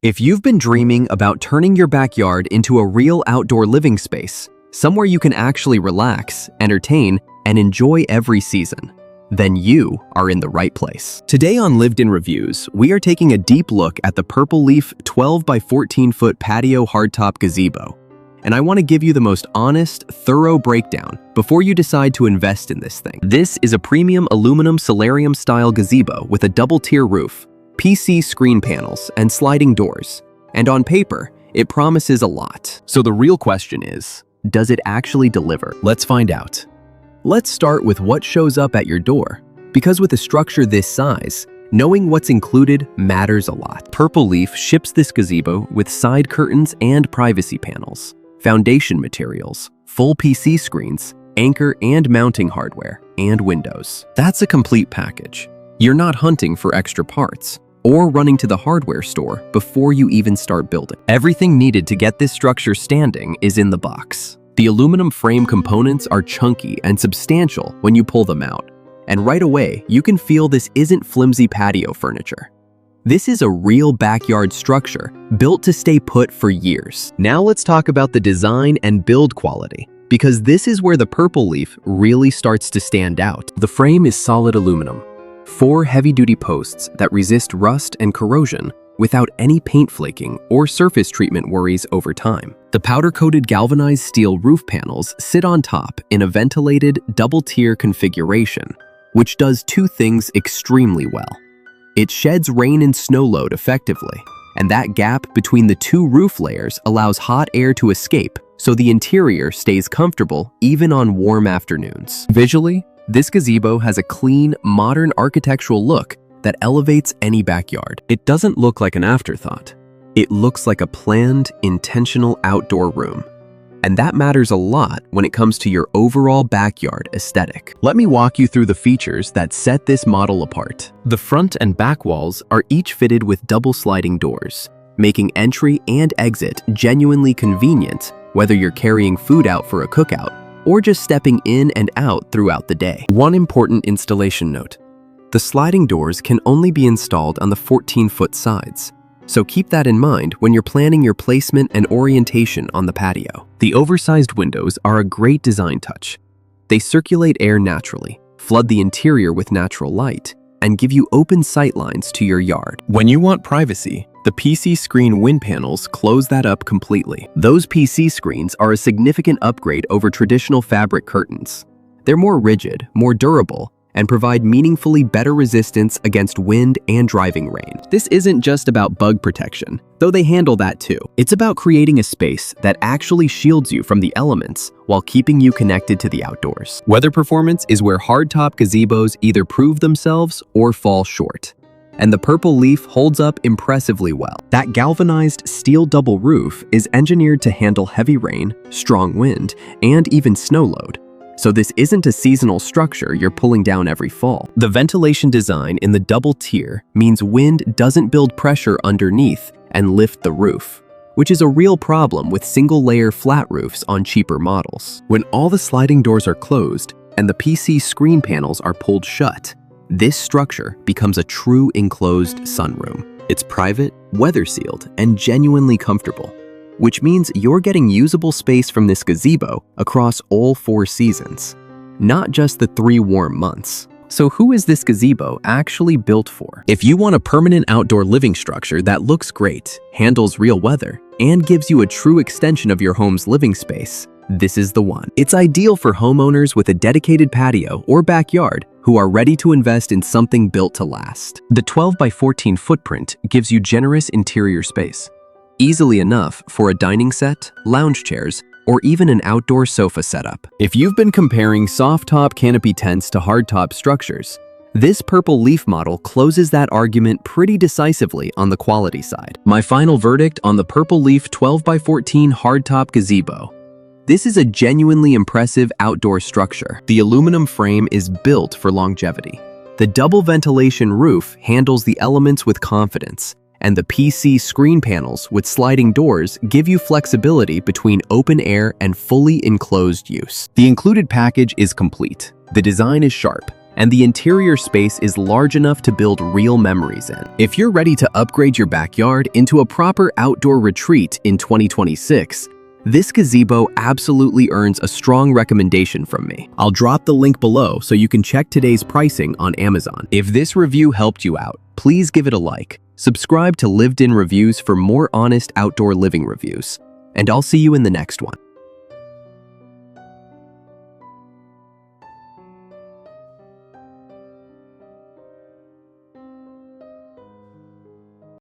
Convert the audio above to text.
If you've been dreaming about turning your backyard into a real outdoor living space, somewhere you can actually relax, entertain, and enjoy every season, then you are in the right place. Today on Lived In Reviews, we are taking a deep look at the Purple Leaf 12 by 14 foot Patio Hardtop Gazebo. And I want to give you the most honest, thorough breakdown before you decide to invest in this thing. This is a premium aluminum solarium style gazebo with a double-tier roof, PC screen panels, and sliding doors. And on paper, it promises a lot. So the real question is, does it actually deliver? Let's find out. Let's start with what shows up at your door, because with a structure this size, knowing what's included matters a lot. Purple Leaf ships this gazebo with side curtains and privacy panels, foundation materials, full PC screens, anchor and mounting hardware, and windows. That's a complete package. You're not hunting for extra parts or running to the hardware store before you even start building. Everything needed to get this structure standing is in the box. The aluminum frame components are chunky and substantial when you pull them out, and right away you can feel this isn't flimsy patio furniture. This is a real backyard structure built to stay put for years. Now let's talk about the design and build quality, because this is where the Purple Leaf really starts to stand out. The frame is solid aluminum, 4 heavy-duty posts that resist rust and corrosion without any paint flaking or surface treatment worries over time. The powder-coated galvanized steel roof panels sit on top in a ventilated double-tier configuration, which does 2 things extremely well. It sheds rain and snow load effectively, and that gap between the 2 roof layers allows hot air to escape, so the interior stays comfortable even on warm afternoons. Visually, this gazebo has a clean, modern architectural look that elevates any backyard. It doesn't look like an afterthought. It looks like a planned, intentional outdoor room. And that matters a lot when it comes to your overall backyard aesthetic. Let me walk you through the features that set this model apart. The front and back walls are each fitted with double sliding doors, making entry and exit genuinely convenient, whether you're carrying food out for a cookout or just stepping in and out throughout the day. One important installation note: the sliding doors can only be installed on the 14-foot sides, so keep that in mind when you're planning your placement and orientation on the patio. The oversized windows are a great design touch. They circulate air naturally, flood the interior with natural light, and give you open sight lines to your yard. When you want privacy, the PC screen wind panels close that up completely. Those PC screens are a significant upgrade over traditional fabric curtains. They're more rigid, more durable, and provide meaningfully better resistance against wind and driving rain. This isn't just about bug protection, though they handle that too. It's about creating a space that actually shields you from the elements while keeping you connected to the outdoors. Weather performance is where hardtop gazebos either prove themselves or fall short. And the Purple Leaf holds up impressively well. That galvanized steel double roof is engineered to handle heavy rain, strong wind, and even snow load. So this isn't a seasonal structure you're pulling down every fall. The ventilation design in the double tier means wind doesn't build pressure underneath and lift the roof, which is a real problem with single-layer flat roofs on cheaper models. When all the sliding doors are closed and the PC screen panels are pulled shut, this structure becomes a true enclosed sunroom. It's private, weather-sealed, and genuinely comfortable, which means you're getting usable space from this gazebo across all 4 seasons, not just the 3 warm months. So who is this gazebo actually built for? If you want a permanent outdoor living structure that looks great, handles real weather, and gives you a true extension of your home's living space, this is the one. It's ideal for homeowners with a dedicated patio or backyard who are ready to invest in something built to last. The 12 by 14 footprint gives you generous interior space, easily enough for a dining set, lounge chairs, or even an outdoor sofa setup. If you've been comparing soft-top canopy tents to hardtop structures, this Purple Leaf model closes that argument pretty decisively on the quality side. My final verdict on the Purple Leaf 12 by 14 Hardtop Gazebo: this is a genuinely impressive outdoor structure. The aluminum frame is built for longevity. The double ventilation roof handles the elements with confidence, and the PC screen panels with sliding doors give you flexibility between open air and fully enclosed use. The included package is complete. The design is sharp, and the interior space is large enough to build real memories in. If you're ready to upgrade your backyard into a proper outdoor retreat in 2026, this gazebo absolutely earns a strong recommendation from me. I'll drop the link below so you can check today's pricing on Amazon. If this review helped you out, please give it a like. Subscribe to LivedInReviews for more honest outdoor living reviews. And I'll see you in the next one.